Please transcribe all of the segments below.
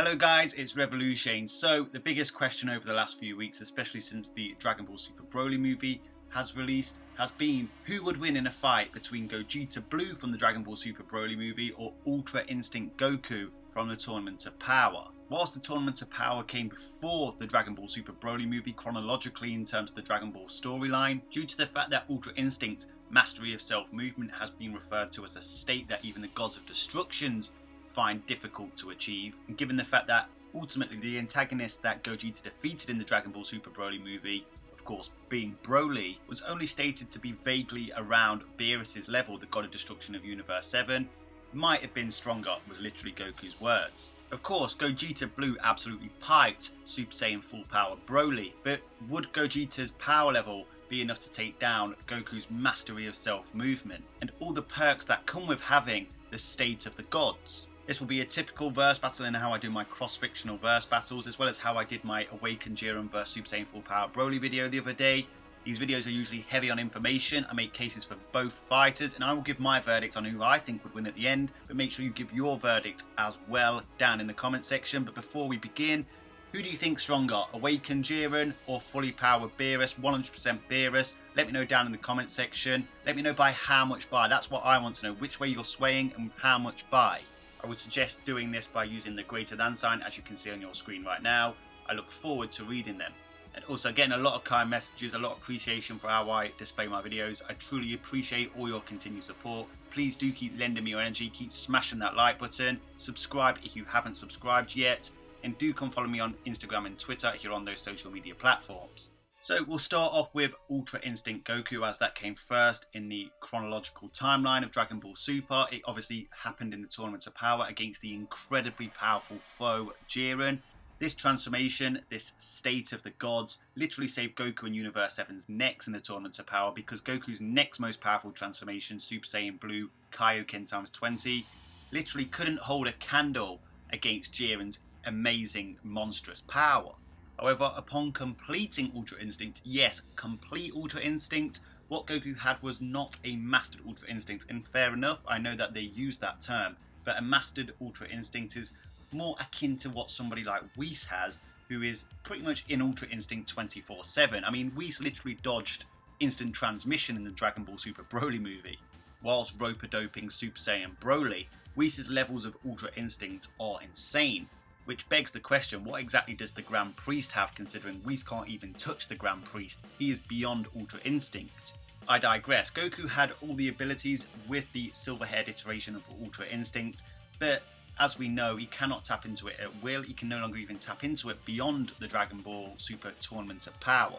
Hello guys, it's Revolution. So the biggest question over the last few weeks, especially since the Dragon Ball Super Broly movie has released, has been who would win in a fight between Gogeta Blue from the Dragon Ball Super Broly movie or Ultra Instinct Goku from the Tournament of Power. Whilst the Tournament of Power came before the Dragon Ball Super Broly movie chronologically in terms of the Dragon Ball storyline, due to the fact that Ultra Instinct Mastery of Self movement has been referred to as a state that even the Gods of Destructions find difficult to achieve, and given the fact that ultimately the antagonist that Gogeta defeated in the Dragon Ball Super Broly movie, of course being Broly, was only stated to be vaguely around Beerus's level, the God of Destruction of Universe 7, might have been stronger, was literally Goku's words. Of course, Gogeta Blue absolutely piped Super Saiyan Full Power Broly, but would Gogeta's power level be enough to take down Goku's Mastery of Self movement, and all the perks that come with having the state of the gods? This will be a typical verse battle in how I do my cross-fictional verse battles, as well as how I did my Awakened Jiren vs Super Saiyan Full Power Broly video the other day. These videos are usually heavy on information. I make cases for both fighters, and I will give my verdict on who I think would win at the end, but make sure you give your verdict as well down in the comment section. But before we begin, who do you think stronger, Awakened Jiren or Fully Powered Beerus? 100% Beerus. Let me know down in the comment section. Let me know by how much by. That's what I want to know, which way you're swaying and how much by. I would suggest doing this by using the greater than sign, as you can see on your screen right now. I look forward to reading them. And also getting a lot of kind messages, a lot of appreciation for how I display my videos. I truly appreciate all your continued support. Please do keep lending me your energy, keep smashing that like button, subscribe if you haven't subscribed yet, and do come follow me on Instagram and Twitter if you're on those social media platforms. So we'll start off with Ultra Instinct Goku, as that came first in the chronological timeline of Dragon Ball Super. It obviously happened in the Tournament of Power against the incredibly powerful foe Jiren. This transformation, this state of the gods, literally saved Goku and Universe 7's necks in the Tournament of Power, because Goku's next most powerful transformation, Super Saiyan Blue Kaioken times 20, literally couldn't hold a candle against Jiren's amazing, monstrous power. However, upon completing Ultra Instinct, yes, complete Ultra Instinct, what Goku had was not a mastered Ultra Instinct. And fair enough, I know that they use that term, but a mastered Ultra Instinct is more akin to what somebody like Whis has, who is pretty much in Ultra Instinct 24/7. I mean, Whis literally dodged instant transmission in the Dragon Ball Super Broly movie. Whilst rope-a-doping Super Saiyan Broly, Whis' levels of Ultra Instinct are insane. Which begs the question, what exactly does the Grand Priest have, considering Whis can't even touch the Grand Priest? He is beyond Ultra Instinct. I digress. Goku had all the abilities with the silver-haired iteration of Ultra Instinct, but as we know, he cannot tap into it at will. He can no longer even tap into it beyond the Dragon Ball Super Tournament of Power.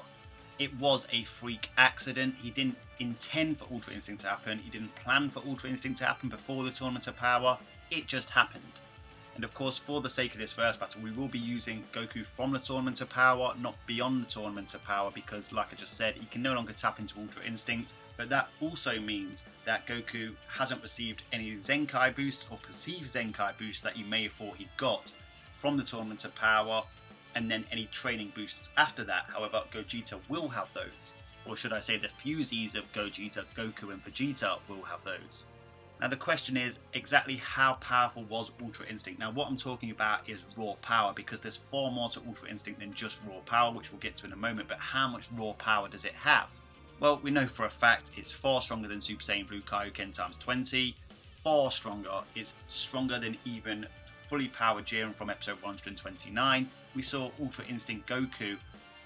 It was a freak accident. He didn't intend for Ultra Instinct to happen. He didn't plan for Ultra Instinct to happen before the Tournament of Power. It just happened. And of course, for the sake of this first battle, we will be using Goku from the Tournament of Power, not beyond the Tournament of Power, because like I just said, he can no longer tap into Ultra Instinct. But that also means that Goku hasn't received any Zenkai boosts or perceived Zenkai boosts that you may have thought he got from the Tournament of Power, and then any training boosts after that. However, Gogeta will have those. Or should I say the fusees of Gogeta, Goku and Vegeta will have those. Now the question is, exactly how powerful was Ultra Instinct? Now what I'm talking about is raw power, because there's far more to Ultra Instinct than just raw power, which we'll get to in a moment, but how much raw power does it have? Well, we know for a fact it's far stronger than Super Saiyan Blue Kaioken times 20, far stronger, it's stronger than even fully powered Jiren from episode 129. We saw Ultra Instinct Goku,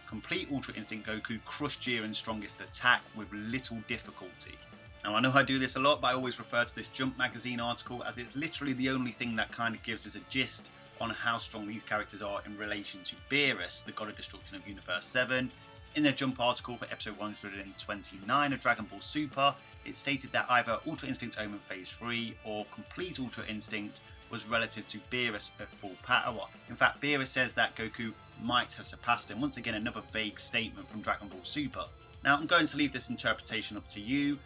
complete Ultra Instinct Goku, crush Jiren's strongest attack with little difficulty. Now I know I do this a lot, but I always refer to this Jump magazine article as it's literally the only thing that kind of gives us a gist on how strong these characters are in relation to Beerus, the God of Destruction of Universe 7. In their Jump article for episode 129 of Dragon Ball Super, it stated that either Ultra Instinct Omen Phase 3 or complete Ultra Instinct was relative to Beerus at full power. In fact, Beerus says that Goku might have surpassed him. Once again, another vague statement from Dragon Ball Super. Now I'm going to leave this interpretation up to you.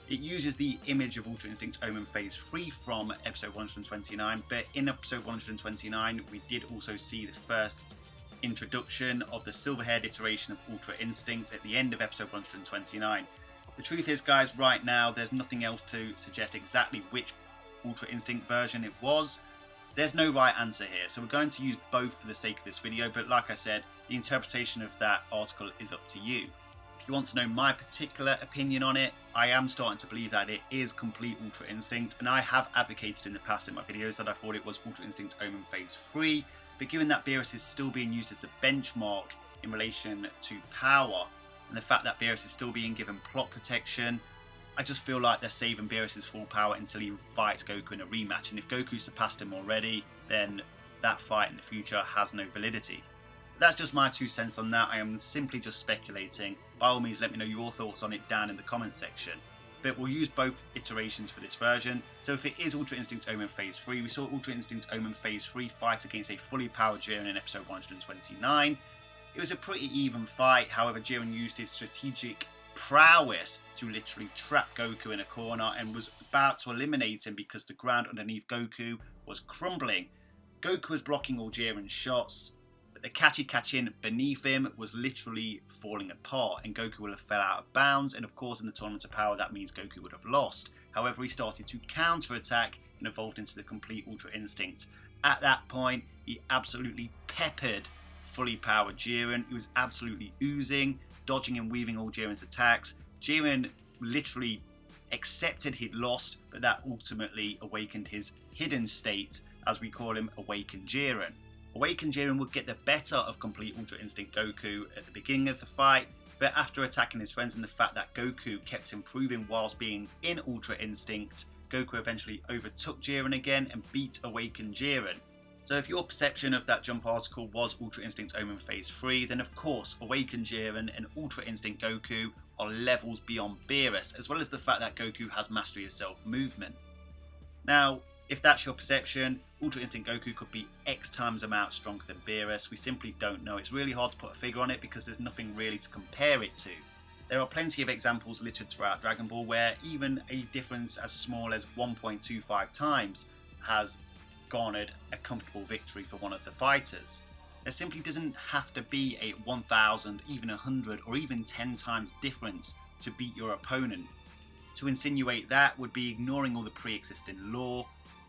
It uses the image of Ultra Instinct Omen Phase 3 from episode 129, but in episode 129 we did also see the first introduction of the silver-haired iteration of Ultra Instinct at the end of episode 129. The truth is, guys, right now there's nothing else to suggest exactly which Ultra Instinct version it was. There's no right answer here, so we're going to use both for the sake of this video, but like I said, the interpretation of that article is up to you. If you want to know my particular opinion on it, I am starting to believe that it is complete Ultra Instinct, and I have advocated in the past in my videos that I thought it was Ultra Instinct Omen Phase 3, but given that Beerus is still being used as the benchmark in relation to power, and the fact that Beerus is still being given plot protection, I just feel like they're saving Beerus' full power until he fights Goku in a rematch, and if Goku surpassed him already, then that fight in the future has no validity. That's just my 2 cents on that. I am simply just speculating. By all means, let me know your thoughts on it down in the comment section. But we'll use both iterations for this version. So if it is Ultra Instinct Omen Phase 3, we saw Ultra Instinct Omen Phase 3 fight against a fully powered Jiren in episode 129. It was a pretty even fight, however Jiren used his strategic prowess to literally trap Goku in a corner and was about to eliminate him because the ground underneath Goku was crumbling. Goku was blocking all Jiren's shots, but the catchy-catchin beneath him was literally falling apart, and Goku would have fell out of bounds, and of course in the Tournament of Power that means Goku would have lost. However, he started to counter-attack and evolved into the complete Ultra Instinct. At that point, he absolutely peppered fully powered Jiren. He was absolutely oozing, dodging and weaving all Jiren's attacks. Jiren literally accepted he'd lost, but that ultimately awakened his hidden state, as we call him, Awakened Jiren. Awakened Jiren would get the better of complete Ultra Instinct Goku at the beginning of the fight, but after attacking his friends and the fact that Goku kept improving whilst being in Ultra Instinct, Goku eventually overtook Jiren again and beat Awakened Jiren. So if your perception of that Jump article was Ultra Instinct Omen Phase 3, then of course Awakened Jiren and Ultra Instinct Goku are levels beyond Beerus, as well as the fact that Goku has Mastery of Self movement. Now, if that's your perception, Ultra Instinct Goku could be X times amount stronger than Beerus. We simply don't know. It's really hard to put a figure on it because there's nothing really to compare it to. There are plenty of examples littered throughout Dragon Ball where even a difference as small as 1.25 times has garnered a comfortable victory for one of the fighters. There simply doesn't have to be a 1000, even 100 or even 10 times difference to beat your opponent. To insinuate that would be ignoring all the pre-existing lore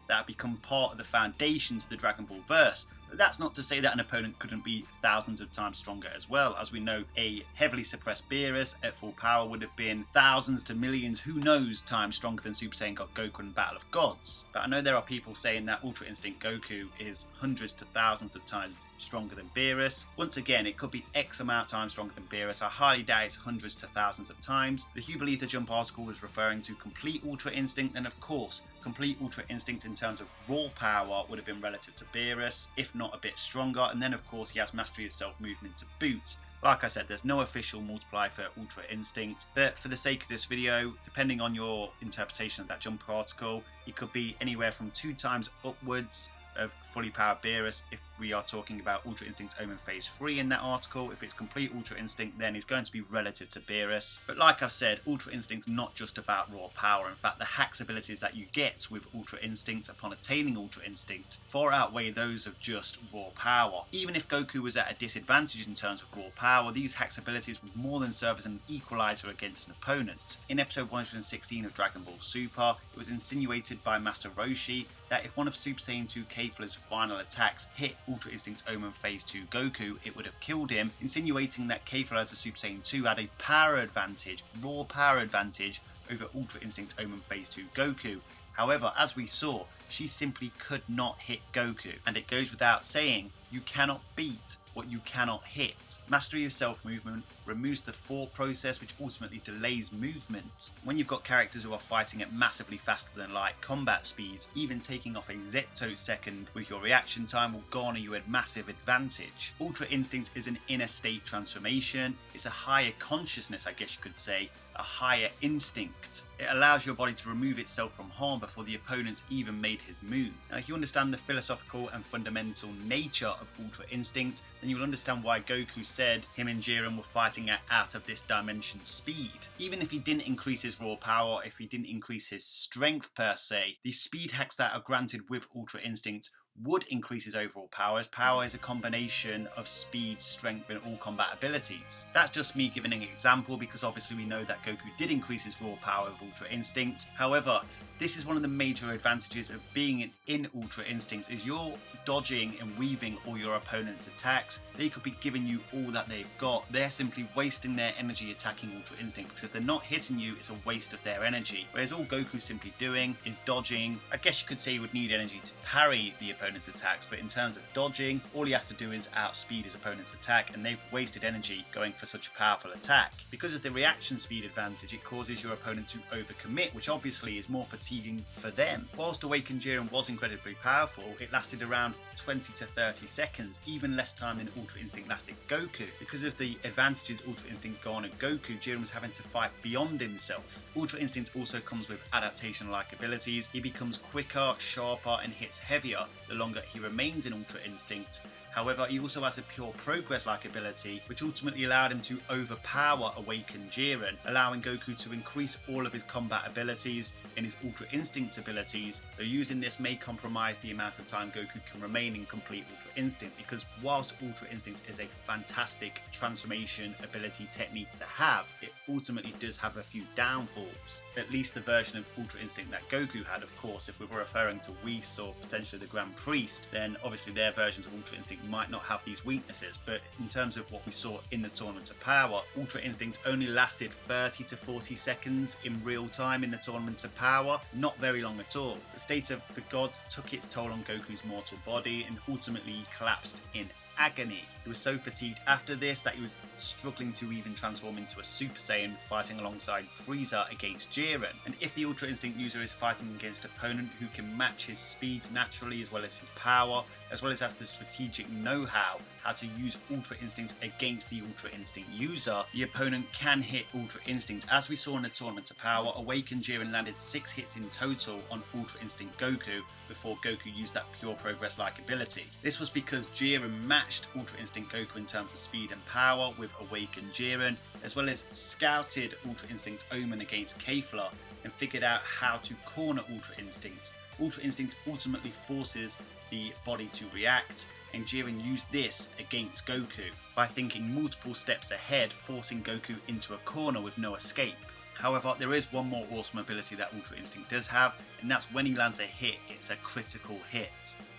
that become part of the foundations of the Dragon Ball verse. But that's not to say that an opponent couldn't be thousands of times stronger as well. As we know, a heavily suppressed Beerus at full power would have been thousands to millions, who knows, times stronger than Super Saiyan God Goku in Battle of Gods. But I know there are people saying that Ultra Instinct Goku is hundreds to thousands of times stronger than Beerus. Once again, it could be X amount of times stronger than Beerus. I highly doubt it's hundreds to thousands of times. But if you believe the Jump article was referring to complete Ultra Instinct, then of course, complete Ultra Instinct in terms of raw power would have been relative to Beerus, if not a bit stronger. And then of course he has Mastery of Self movement to boot. Like I said, there's no official multiplier for Ultra Instinct, but for the sake of this video, depending on your interpretation of that Jump article, it could be anywhere from 2 times upwards of fully powered Beerus if we are talking about Ultra Instinct Omen Phase 3 in that article. If it's complete Ultra Instinct, then it's going to be relative to Beerus. But like I've said, Ultra Instinct's not just about raw power. In fact, the hacks abilities that you get with Ultra Instinct upon attaining Ultra Instinct far outweigh those of just raw power. Even if Goku was at a disadvantage in terms of raw power, these hacks abilities would more than serve as an equalizer against an opponent. In episode 116 of Dragon Ball Super, it was insinuated by Master Roshi that if one of Super Saiyan 2 Kefla's final attacks hit Ultra Instinct Omen Phase 2 Goku, it would have killed him, insinuating that Kefla as a Super Saiyan 2 had a power advantage, raw power advantage, over Ultra Instinct Omen Phase 2 Goku. However, as we saw, she simply could not hit Goku, and it goes without saying, you cannot beat what you cannot hit. Mastery of Self movement removes the thought process, which ultimately delays movement. When you've got characters who are fighting at massively faster than light combat speeds, even taking off a zeptosecond with your reaction time will garner you a massive advantage. Ultra Instinct is an inner state transformation. It's a higher consciousness, I guess you could say, a higher instinct. It allows your body to remove itself from harm before the opponent's even made his move. Now, if you understand the philosophical and fundamental nature of Ultra Instinct, then you'll understand why Goku said him and Jiren were fighting at out of this dimension speed. Even if he didn't increase his raw power, if he didn't increase his strength per se, the speed hacks that are granted with Ultra Instinct would increase his overall power, as power is a combination of speed, strength, and all combat abilities. That's just me giving an example, because obviously we know that Goku did increase his raw power with Ultra Instinct. However, this is one of the major advantages of being in Ultra Instinct, is you're dodging and weaving all your opponent's attacks. They could be giving you all that they've got. They're simply wasting their energy attacking Ultra Instinct, because if they're not hitting you, it's a waste of their energy. Whereas all Goku's simply doing is dodging. I guess you could say he would need energy to parry the opponent's attacks, but in terms of dodging, all he has to do is outspeed his opponent's attack, and they've wasted energy going for such a powerful attack. Because of the reaction speed advantage, it causes your opponent to overcommit, which obviously is more fatiguing for them. Whilst Awakened Jiren was incredibly powerful, it lasted around 20 to 30 seconds, even less time than Ultra Instinct lasted Goku. Because of the advantages Ultra Instinct garnered Goku, Jiren was having to fight beyond himself. Ultra Instinct also comes with adaptation-like abilities. He becomes quicker, sharper, and hits heavier the longer he remains in Ultra Instinct. However, he also has a pure progress-like ability, which ultimately allowed him to overpower Awakened Jiren, allowing Goku to increase all of his combat abilities and his Ultra Instinct abilities, though using this may compromise the amount of time Goku can remain in complete Ultra Instinct, because whilst Ultra Instinct is a fantastic transformation ability technique to have, it ultimately does have a few downfalls. At least the version of Ultra Instinct that Goku had, of course. If we were referring to Whis or potentially the Grand Priest, then obviously their versions of Ultra Instinct might not have these weaknesses, but in terms of what we saw in the Tournament of Power, Ultra Instinct only lasted 30 to 40 seconds in real time in the Tournament of Power, not very long at all. The state of the gods took its toll on Goku's mortal body, and ultimately he collapsed in agony. He was so fatigued after this that he was struggling to even transform into a Super Saiyan, fighting alongside Frieza against Jiren. And if the Ultra Instinct user is fighting against an opponent who can match his speeds naturally, as well as his power, as well as has the strategic know-how how to use Ultra Instinct against the Ultra Instinct user, the opponent can hit Ultra Instinct. As we saw in the Tournament of Power, Awakened Jiren landed 6 hits in total on Ultra Instinct Goku before Goku used that pure progress-like ability. This was because Jiren matched Ultra Instinct Goku in terms of speed and power with Awakened Jiren, as well as scouted Ultra Instinct Omen against Kefla and figured out how to corner Ultra Instinct. Ultra Instinct ultimately forces the body to react, and Jiren used this against Goku by thinking multiple steps ahead, forcing Goku into a corner with no escape. However, there is one more awesome ability that Ultra Instinct does have, and that's when he lands a hit, it's a critical hit.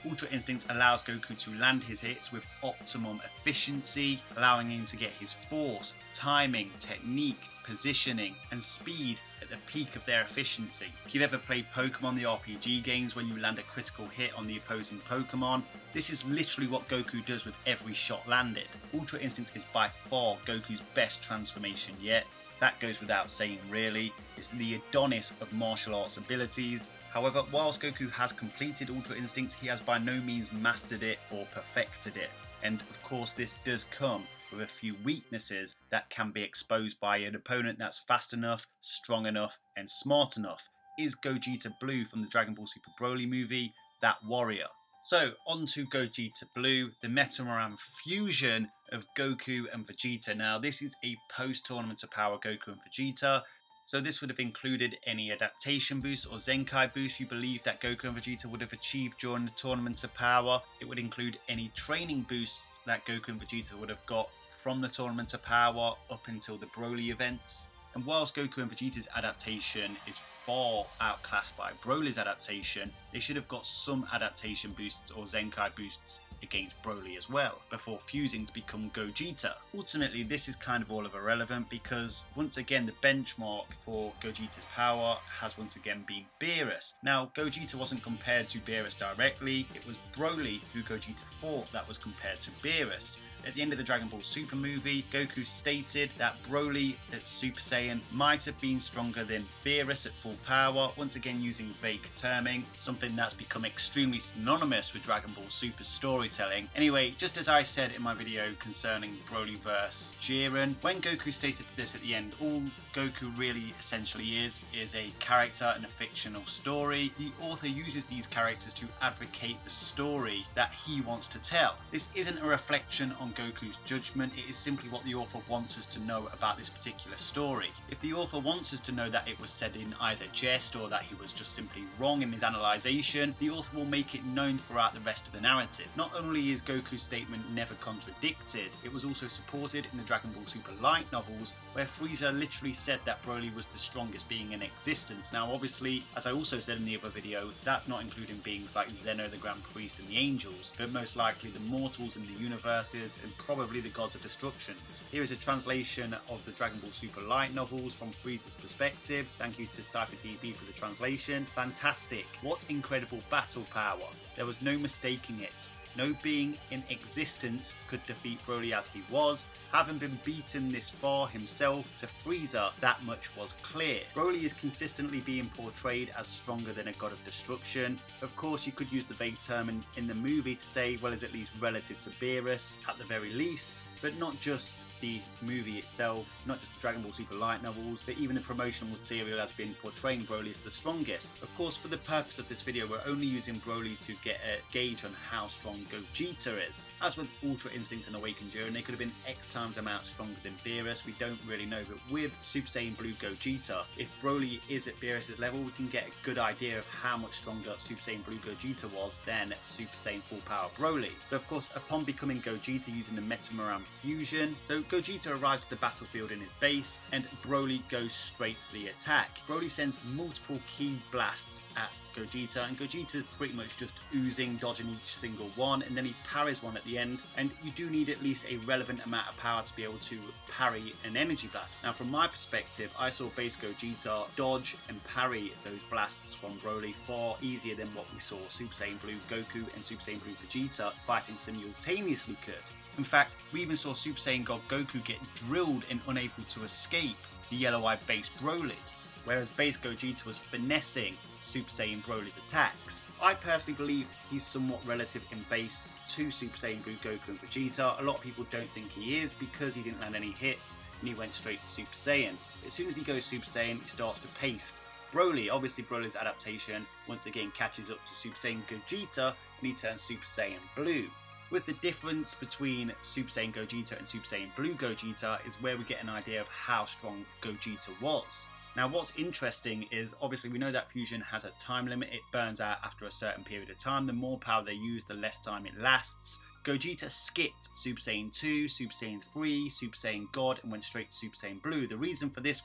Ultra Instinct allows Goku to land his hits with optimum efficiency, allowing him to get his force, timing, technique, positioning, and speed at the peak of their efficiency. If you've ever played Pokemon the RPG games, when you land a critical hit on the opposing Pokemon, this is literally what Goku does with every shot landed. Ultra Instinct is by far Goku's best transformation yet. That goes without saying really. It's the Adonis of martial arts abilities. However, whilst Goku has completed Ultra Instinct, he has by no means mastered it or perfected it. And of course this does come with a few weaknesses that can be exposed by an opponent that's fast enough, strong enough, and smart enough. Is Gogeta Blue from the Dragon Ball Super Broly movie that warrior? So, on to Gogeta Blue, the Metamoran fusion of Goku and Vegeta. Now, this is a post-Tournament of Power Goku and Vegeta, so this would have included any adaptation boosts or Zenkai boosts you believe that Goku and Vegeta would have achieved during the Tournament of Power. It would include any training boosts that Goku and Vegeta would have got from the Tournament of Power up until the Broly events. And whilst Goku and Vegeta's adaptation is far outclassed by Broly's adaptation, they should have got some adaptation boosts or Zenkai boosts against Broly as well, before fusing to become Gogeta. Ultimately, this is kind of all of irrelevant, because once again the benchmark for Gogeta's power has once again been Beerus. Now, Gogeta wasn't compared to Beerus directly, it was Broly who Gogeta fought that was compared to Beerus. At the end of the Dragon Ball Super movie, Goku stated that Broly at Super Saiyan might have been stronger than Beerus at full power, once again using vague terming, something that's become extremely synonymous with Dragon Ball Super's storytelling. storytelling. Anyway, just as I said in my video concerning Broly vs Jiren, when Goku stated this at the end, all Goku really essentially is a character in a fictional story. The author uses these characters to advocate the story that he wants to tell. This isn't a reflection on Goku's judgment, it is simply what the author wants us to know about this particular story. If the author wants us to know that it was said in either jest or that he was just simply wrong in his analysation, the author will make it known throughout the rest of the narrative. Not only is Goku's statement never contradicted, it was also supported in the Dragon Ball Super Light novels, where Frieza literally said that Broly was the strongest being in existence. Now obviously, as I also said in the other video, that's not including beings like Zeno the Grand Priest and the Angels, but most likely the mortals in the universes and probably the gods of destructions. Here is a translation of the Dragon Ball Super Light novels from Frieza's perspective. Thank you to CypherDB for the translation. Fantastic. What incredible battle power. There was no mistaking it. No being in existence could defeat Broly as he was. Having been beaten this far himself, to Frieza, that much was clear. Broly is consistently being portrayed as stronger than a god of destruction. Of course, you could use the vague term in the movie to say, well, is at least relative to Beerus at the very least. But not just the movie itself, not just the Dragon Ball Super Light novels, but even the promotional material has been portraying Broly as the strongest. Of course, for the purpose of this video, we're only using Broly to get a gauge on how strong Gogeta is. As with Ultra Instinct and Awakened Jiren, they could have been X times amount stronger than Beerus, we don't really know, but with Super Saiyan Blue Gogeta, if Broly is at Beerus's level, we can get a good idea of how much stronger Super Saiyan Blue Gogeta was than Super Saiyan Full Power Broly. So of course, upon becoming Gogeta using the Metamaram fusion, so Gogeta arrives to the battlefield in his base and Broly goes straight for the attack. Broly sends multiple key blasts at Gogeta, and Gogeta's pretty much just oozing, dodging each single one, and then he parries one at the end, and you do need at least a relevant amount of power to be able to parry an energy blast. Now from my perspective, I saw base Gogeta dodge and parry those blasts from Broly far easier than what we saw Super Saiyan Blue Goku and Super Saiyan Blue Vegeta fighting simultaneously could. In fact, we even saw Super Saiyan God Goku get drilled and unable to escape the Yellow-Eyed base Broly, whereas base Gogeta was finessing Super Saiyan Broly's attacks. I personally believe he's somewhat relative in base to Super Saiyan Blue Goku and Vegeta. A lot of people don't think he is because he didn't land any hits and he went straight to Super Saiyan. But as soon as he goes Super Saiyan, he starts to paste Broly. Obviously Broly's adaptation once again catches up to Super Saiyan Gogeta and he turns Super Saiyan Blue. With the difference between Super Saiyan Gogeta and Super Saiyan Blue Gogeta is where we get an idea of how strong Gogeta was. Now what's interesting is obviously we know that fusion has a time limit, it burns out after a certain period of time. The more power they use, the less time it lasts. Gogeta skipped Super Saiyan 2, Super Saiyan 3, Super Saiyan God and went straight to Super Saiyan Blue. The reason for this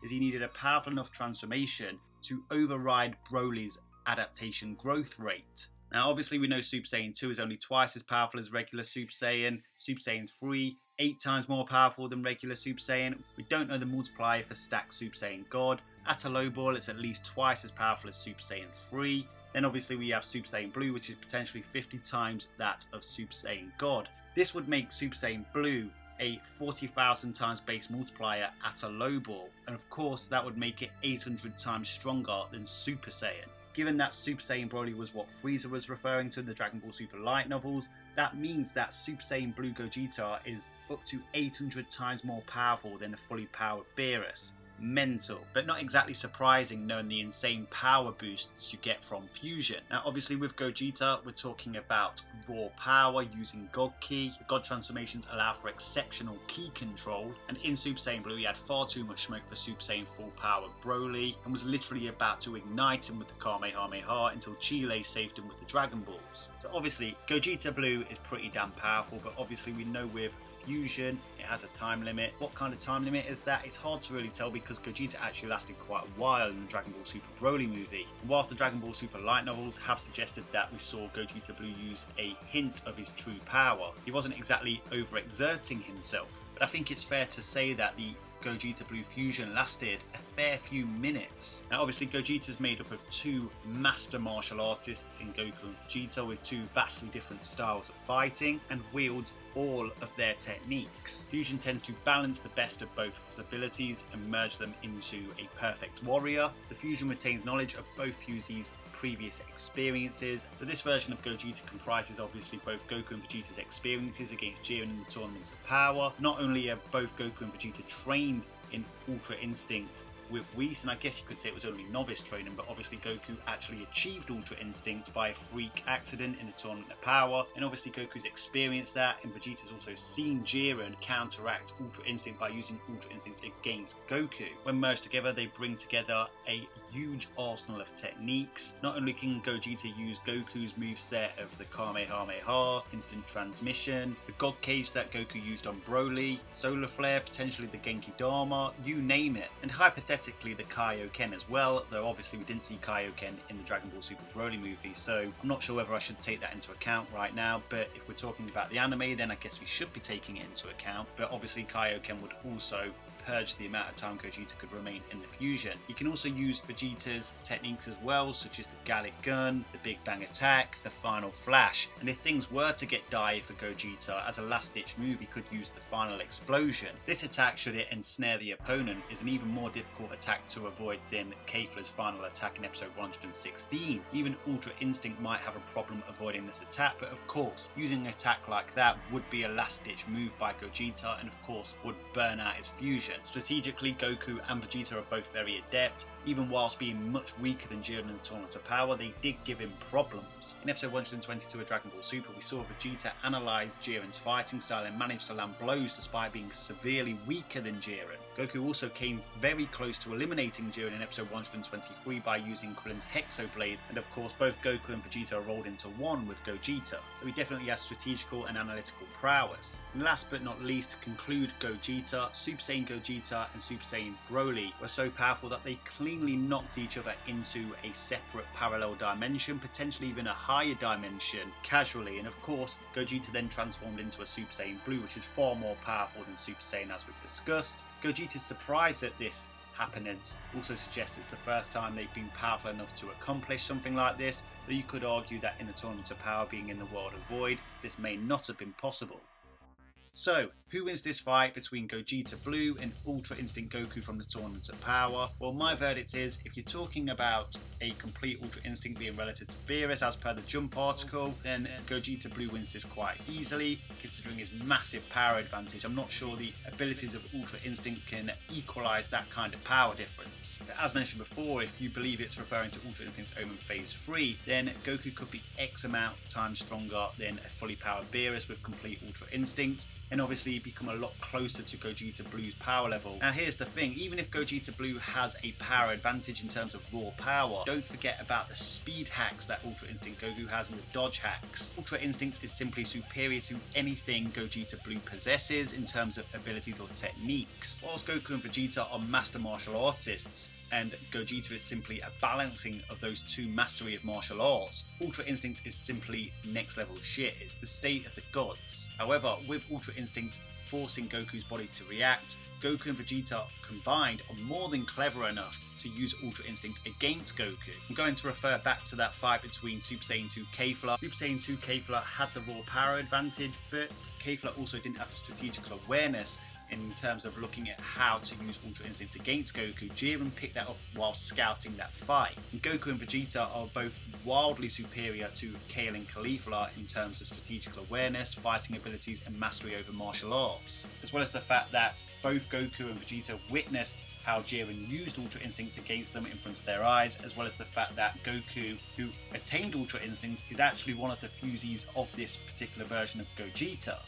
is he needed a powerful enough transformation to override Broly's adaptation growth rate. Now obviously we know Super Saiyan 2 is only twice as powerful as regular Super Saiyan, Super Saiyan 3 8 times more powerful than regular Super Saiyan. We don't know the multiplier for stacked Super Saiyan God. At a low ball it's at least twice as powerful as Super Saiyan 3. Then obviously we have Super Saiyan Blue, which is potentially 50 times that of Super Saiyan God. This would make Super Saiyan Blue a 40,000 times base multiplier at a low ball, and of course that would make it 800 times stronger than Super Saiyan. Given that Super Saiyan Broly was what Frieza was referring to in the Dragon Ball Super Light novels, that means that Super Saiyan Blue Gogeta is up to 800 times more powerful than a fully powered Beerus. Mental, but not exactly surprising knowing the insane power boosts you get from fusion. Now obviously with Gogeta we're talking about raw power using God Ki. God transformations allow for exceptional ki control, and in Super Saiyan Blue he had far too much smoke for Super Saiyan full power Broly and was literally about to ignite him with the Kamehameha until Chile saved him with the Dragon Balls. So obviously Gogeta Blue is pretty damn powerful, but obviously we know with fusion it has a time limit. What kind of time limit is that? It's hard to really tell because Gogeta actually lasted quite a while in the Dragon Ball Super Broly movie. And whilst the Dragon Ball Super Light novels have suggested that we saw Gogeta Blue use a hint of his true power, he wasn't exactly overexerting himself. But I think it's fair to say that the Gogeta Blue fusion lasted a fair few minutes. Now obviously Gogeta is made up of two master martial artists in Goku and Vegeta with two vastly different styles of fighting and wields all of their techniques. Fusion tends to balance the best of both abilities and merge them into a perfect warrior. The fusion retains knowledge of both fusees' previous experiences. So this version of Gogeta comprises obviously both Goku and Vegeta's experiences against Jiren in the Tournament of Power. Not only are both Goku and Vegeta trained in Ultra Instinct with Whis, and I guess you could say it was only novice training, but obviously Goku actually achieved Ultra Instinct by a freak accident in the Tournament of Power, and obviously Goku's experienced that, and Vegeta's also seen Jiren counteract Ultra Instinct by using Ultra Instinct against Goku. When merged together, they bring together a huge arsenal of techniques. Not only can Gogeta use Goku's moveset of the Kamehameha, Instant Transmission, the God Cage that Goku used on Broly, Solar Flare, potentially the Genki Dama, you name it, and hypothetically the Kaioken as well, though obviously we didn't see Kaioken in the Dragon Ball Super Broly movie, so I'm not sure whether I should take that into account right now, but if we're talking about the anime, then I guess we should be taking it into account. But obviously Kaioken would also purge the amount of time Gogeta could remain in the fusion. You can also use Vegeta's techniques as well, such as the Gallic Gun, the Big Bang Attack, the Final Flash, and if things were to get dire for Gogeta, as a last-ditch move he could use the Final Explosion. This attack, should it ensnare the opponent, is an even more difficult attack to avoid than Kefla's final attack in episode 116. Even Ultra Instinct might have a problem avoiding this attack, but of course, using an attack like that would be a last-ditch move by Gogeta, and of course would burn out his fusion. Strategically, Goku and Vegeta are both very adept. Even whilst being much weaker than Jiren in the Tournament of Power, they did give him problems. In episode 122 of Dragon Ball Super, we saw Vegeta analyse Jiren's fighting style and managed to land blows despite being severely weaker than Jiren. Goku also came very close to eliminating Jiren in episode 123 by using Krillin's Hexo Blade, and of course both Goku and Vegeta are rolled into one with Gogeta, so he definitely has strategical and analytical prowess. And last but not least, to conclude Gogeta, Super Saiyan Gogeta and Super Saiyan Broly were so powerful that they cleanly knocked each other into a separate parallel dimension, potentially even a higher dimension, casually, and of course Gogeta then transformed into a Super Saiyan Blue, which is far more powerful than Super Saiyan as we've discussed. Gogeta's surprise at this happening also suggests it's the first time they've been powerful enough to accomplish something like this, though you could argue that in the Tournament of Power being in the World of Void, this may not have been possible. So, who wins this fight between Gogeta Blue and Ultra Instinct Goku from the Tournament of Power? Well, my verdict is, if you're talking about a complete Ultra Instinct being relative to Beerus as per the Jump article, then Gogeta Blue wins this quite easily, considering his massive power advantage. I'm not sure the abilities of Ultra Instinct can equalise that kind of power difference. But as mentioned before, if you believe it's referring to Ultra Instinct's Omen Phase 3, then Goku could be X amount of times stronger than a fully powered Beerus with complete Ultra Instinct, and obviously become a lot closer to Gogeta Blue's power level. Now here's the thing, even if Gogeta Blue has a power advantage in terms of raw power, don't forget about the speed hacks that Ultra Instinct Goku has and the dodge hacks. Ultra Instinct is simply superior to anything Gogeta Blue possesses in terms of abilities or techniques. Whilst Goku and Vegeta are master martial artists, and Gogeta is simply a balancing of those two mastery of martial arts, Ultra Instinct is simply next level shit. It's the state of the gods. However, with Ultra Instinct forcing Goku's body to react, Goku and Vegeta combined are more than clever enough to use Ultra Instinct against Goku. I'm going to refer back to that fight between Super Saiyan 2 Kefla. Super Saiyan 2 Kefla had the raw power advantage, but Kefla also didn't have the strategical awareness in terms of looking at how to use Ultra Instinct against Goku. Jiren picked that up while scouting that fight. And Goku and Vegeta are both wildly superior to Kale and Caulifla in terms of strategical awareness, fighting abilities, and mastery over martial arts. As well as the fact that both Goku and Vegeta witnessed how Jiren used Ultra Instinct against them in front of their eyes, as well as the fact that Goku, who attained Ultra Instinct, is actually one of the fusees of this particular version of Gogeta.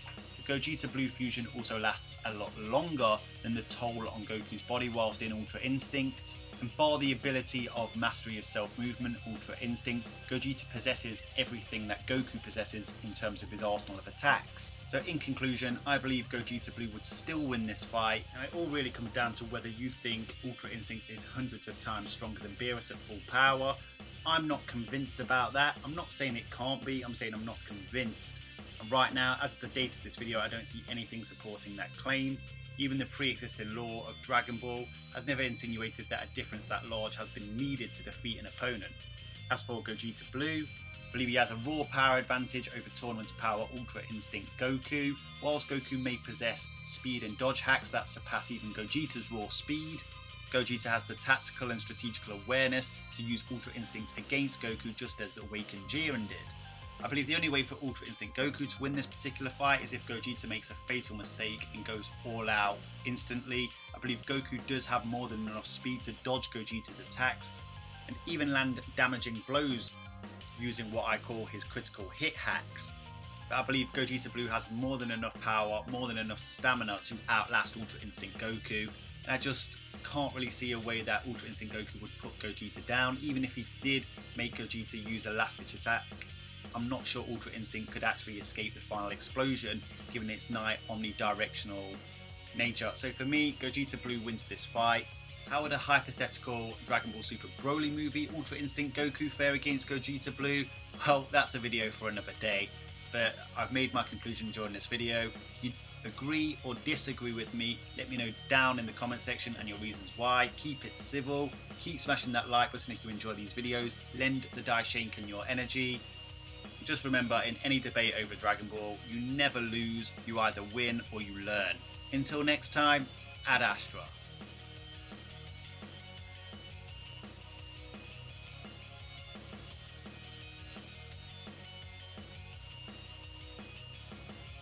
Gogeta Blue fusion also lasts a lot longer than the toll on Goku's body whilst in Ultra Instinct, and bar the ability of mastery of self-movement, Ultra Instinct, Gogeta possesses everything that Goku possesses in terms of his arsenal of attacks. So in conclusion, I believe Gogeta Blue would still win this fight, and it all really comes down to whether you think Ultra Instinct is hundreds of times stronger than Beerus at full power. I'm not convinced about that. I'm not saying it can't be, I'm saying I'm not convinced. And right now, as of the date of this video, I don't see anything supporting that claim. Even the pre-existing lore of Dragon Ball has never insinuated that a difference that large has been needed to defeat an opponent. As for Gogeta Blue, I believe he has a raw power advantage over Tournament Power Ultra Instinct Goku, whilst Goku may possess speed and dodge hacks that surpass even Gogeta's raw speed. Gogeta has the tactical and strategical awareness to use Ultra Instinct against Goku, just as Awakened Jiren did. I believe the only way for Ultra Instinct Goku to win this particular fight is if Gogeta makes a fatal mistake and goes all out instantly. I believe Goku does have more than enough speed to dodge Gogeta's attacks and even land damaging blows using what I call his critical hit hacks. But I believe Gogeta Blue has more than enough power, more than enough stamina to outlast Ultra Instinct Goku. And I just can't really see a way that Ultra Instinct Goku would put Gogeta down. Even if he did make Gogeta use a last ditch attack, I'm not sure Ultra Instinct could actually escape the final explosion given its nigh omnidirectional nature. So for me, Gogeta Blue wins this fight. How would a hypothetical Dragon Ball Super Broly movie Ultra Instinct Goku fare against Gogeta Blue? Well, that's a video for another day. But I've made my conclusion during this video. If you agree or disagree with me, let me know down in the comment section and your reasons why. Keep it civil. Keep smashing that like button if you enjoy these videos. Lend the Daishinkan your energy. Just remember, in any debate over Dragon Ball, you never lose, you either win or you learn. Until next time, Ad Astra.